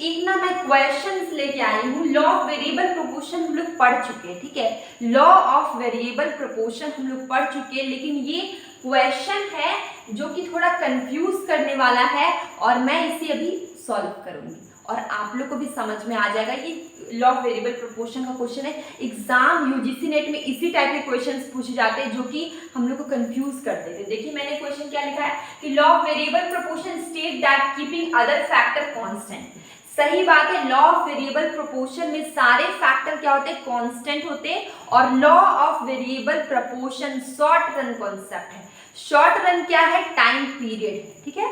एक ना मैं क्वेश्चंस लेके आई हूँ। लॉ ऑफ वेरिएबल प्रोपोर्शन हम लोग पढ़ चुके हैं, ठीक है। लॉ ऑफ वेरिएबल प्रोपोर्शन हम लोग पढ़ चुके हैं, लेकिन ये क्वेश्चन है जो कि थोड़ा कंफ्यूज करने वाला है और मैं इसे अभी सॉल्व करूंगी और आप लोग को भी समझ में आ जाएगा। ये लॉ ऑफ वेरिएबल प्रोपोर्शन का क्वेश्चन है। एग्जाम यूजीसी नेट में इसी टाइप के क्वेश्चंस पूछे जाते हैं जो कि हम लोग को कंफ्यूज कर देते हैं। देखिए मैंने क्वेश्चन क्या लिखा है कि law of variable proportion state that keeping other factor constant. सही बात है, लॉ ऑफ वेरिएबल प्रोपोर्शन में सारे फैक्टर क्या होते हैं, कांस्टेंट होते हैं। और law of variable proportion short run concept है। शॉर्ट रन क्या है, टाइम पीरियड, ठीक है।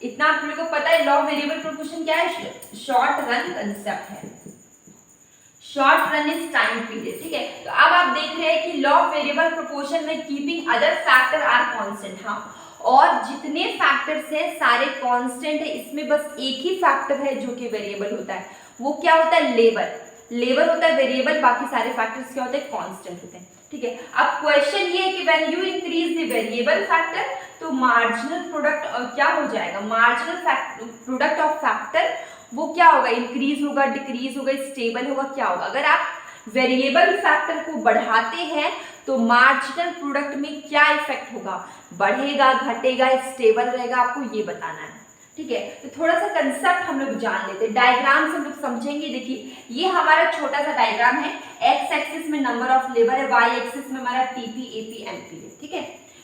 इतना आप लोगों को पता है। लॉ ऑफ वेरिएबल प्रोपोर्शन क्या है, शॉर्ट रन कंसेप्ट है। Short run is time period, ठीक है। तो अब आप देख रहे हैं कि लॉ ऑफ वेरिएबल प्रोपोर्शन में keeping other factor are constant. हाँ, और जितने फैक्टर्स हैं सारे कांस्टेंट है, इसमें बस एक ही फैक्टर है जो कि वेरिएबल होता है। वो क्या होता है, लेबर। लेबर होता है वेरिएबल, बाकी सारे फैक्टर्स क्या होते हैं, कांस्टेंट होते हैं, ठीक है। अब क्वेश्चन ये है कि when you increase the variable factor तो मार्जिनल प्रोडक्ट क्या हो जाएगा, मार्जिनल प्रोडक्ट ऑफ फैक्टर वो क्या होगा, इंक्रीज होगा, डिक्रीज होगा, स्टेबल होगा, क्या होगा। अगर आप वेरिएबल फैक्टर को बढ़ाते हैं तो मार्जिनल प्रोडक्ट में क्या इफेक्ट होगा, बढ़ेगा, घटेगा, स्टेबल रहेगा, आपको ये बताना है, ठीक है। तो थोड़ा सा कंसेप्ट हम लोग जान लेते हैं, डायग्राम से हम लोग समझेंगे। देखिए ये हमारा छोटा सा डायग्राम है। एक्स एक्सिस में नंबर ऑफ लेबर है, वाई एक्सिस में हमारा टीपी एपी एमपी है, ठीक है।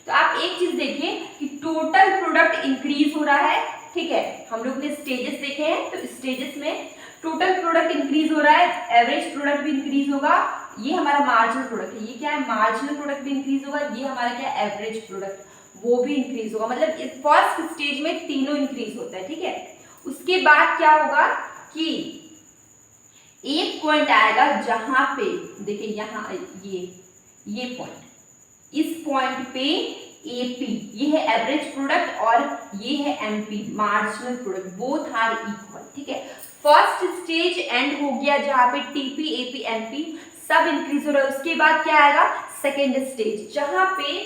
तो आप एक चीज देखिए कि टोटल प्रोडक्ट इंक्रीज हो रहा है, ठीक है। हम लोग ने स्टेजेस देखे हैं, तो स्टेजेस में टोटल प्रोडक्ट इंक्रीज हो रहा है, एवरेज प्रोडक्ट भी इंक्रीज होगा। ये हमारा मार्जिनल प्रोडक्ट है, ये क्या है, मार्जिनल प्रोडक्ट भी इंक्रीज होगा। ये हमारा क्या है, एवरेज प्रोडक्ट, वो भी इंक्रीज होगा। मतलब इस फर्स्ट स्टेज में तीनों इंक्रीज होता है, ठीक है। उसके बाद क्या होगा कि एक पॉइंट आएगा जहां पे देखिए, यहाँ ये पॉइंट, इस पॉइंट पे एपी, ये है एवरेज प्रोडक्ट और ये है MP, marginal product, both are equal, ठीक है। फर्स्ट स्टेज एंड हो गया जहां पे टीपी एपी एमपी सब इंक्रीज हो रहा है। उसके बाद क्या आएगा, सेकेंड स्टेज, जहां पे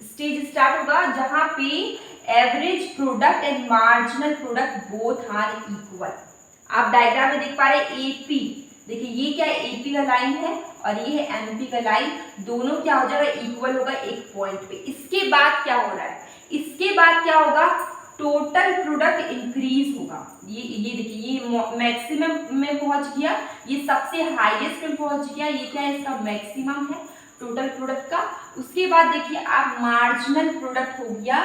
स्टेज स्टार्ट होगा जहां पे average product and marginal product both are equal. आप डायग्राम में देख पा रहे हैं एपी, देखिए ये क्या है, एपी का लाइन है और ये है एमपी का लाइन, दोनों क्या हो जाएगा, इक्वल होगा एक पॉइंट पे। इसके बाद क्या हो रहा है, इसके बाद क्या होगा, टोटल प्रोडक्ट इंक्रीज होगा। ये देखिए, ये मैक्सिमम में पहुंच गया, ये सबसे हाईएस्ट में पहुंच गया। ये क्या है, इसका मैक्सिमम है टोटल प्रोडक्ट का। उसके बाद देखिए आप मार्जिनल प्रोडक्ट हो गया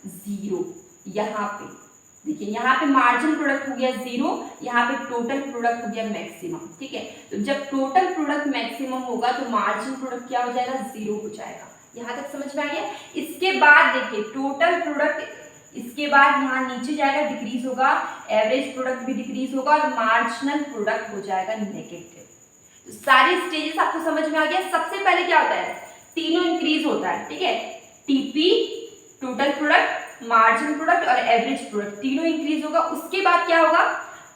जीरो। यहाँ पे देखिए, यहाँ पे मार्जिनल प्रोडक्ट हो गया जीरो, यहाँ पे टोटल प्रोडक्ट हो गया मैक्सिमम, ठीक है। तो जब टोटल प्रोडक्ट मैक्सिमम होगा तो मार्जिनल प्रोडक्ट क्या हो जाएगा, जीरो हो जाएगा। यहाँ तक समझ में आ गया। इसके बाद देखिए टोटल प्रोडक्ट, इसके बाद यहाँ नीचे जाएगा, डिक्रीज होगा, एवरेज प्रोडक्ट भी डिक्रीज होगा और मार्जिनल प्रोडक्ट हो जाएगा नेगेटिव। तो सारे स्टेजेस आपको समझ में आ गया। सबसे पहले क्या होता है, तीनों इंक्रीज होता है, ठीक है। TP, total product, marginal product और एवरेज प्रोडक्ट, तीनों इंक्रीज होगा। उसके बाद क्या होगा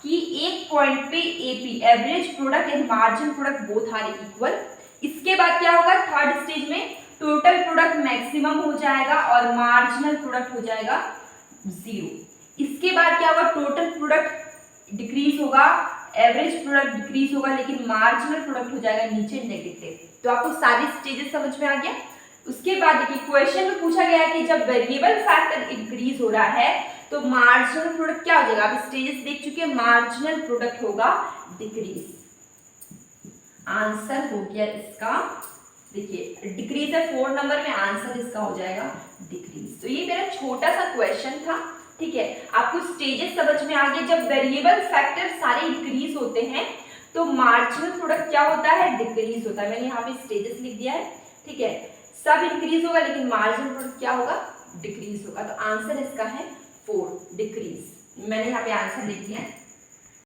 कि एक पॉइंट पे AP, average product and marginal product both are equal. इसके बाद क्या होगा, थर्ड स्टेज में टोटल प्रोडक्ट मैक्सिमम हो जाएगा और मार्जिनल प्रोडक्ट हो जाएगा जीरो। इसके बाद क्या होगा, टोटल प्रोडक्ट डिक्रीज होगा, एवरेज प्रोडक्ट डिक्रीज होगा, लेकिन मार्जिनल प्रोडक्ट हो जाएगा नीचे नेगेटिव। तो आपको सारी स्टेजेस समझ में आ गया। उसके बाद देखिए क्वेश्चन में पूछा गया है कि जब वेरिएबल फैक्टर इंक्रीज हो रहा है तो मार्जिनल प्रोडक्ट क्या हो जाएगा। आप स्टेजेस देख चुके हैं, मार्जिनल प्रोडक्ट होगा डिक्रीज। आंसर हो गया इसका, देखिए डिक्रीज है 4 नंबर में, आंसर इसका हो जाएगा डिक्रीज। तो ये मेरा छोटा सा क्वेश्चन था, ठीक है। आपको स्टेजेस समझ में आ गए। जब वेरिएबल फैक्टर सारे इंक्रीज होते हैं तो मार्जिनल प्रोडक्ट क्या होता है, डिक्रीज होता है। मैंने यहाँ पे स्टेजेस लिख दिया है, ठीक है। सब इंक्रीज होगा लेकिन मार्जिनल प्रोडक्ट क्या होगा, डिक्रीज होगा। तो आंसर इसका है 4, डिक्रीज। मैंने यहाँ पे आंसर लिख दिया है।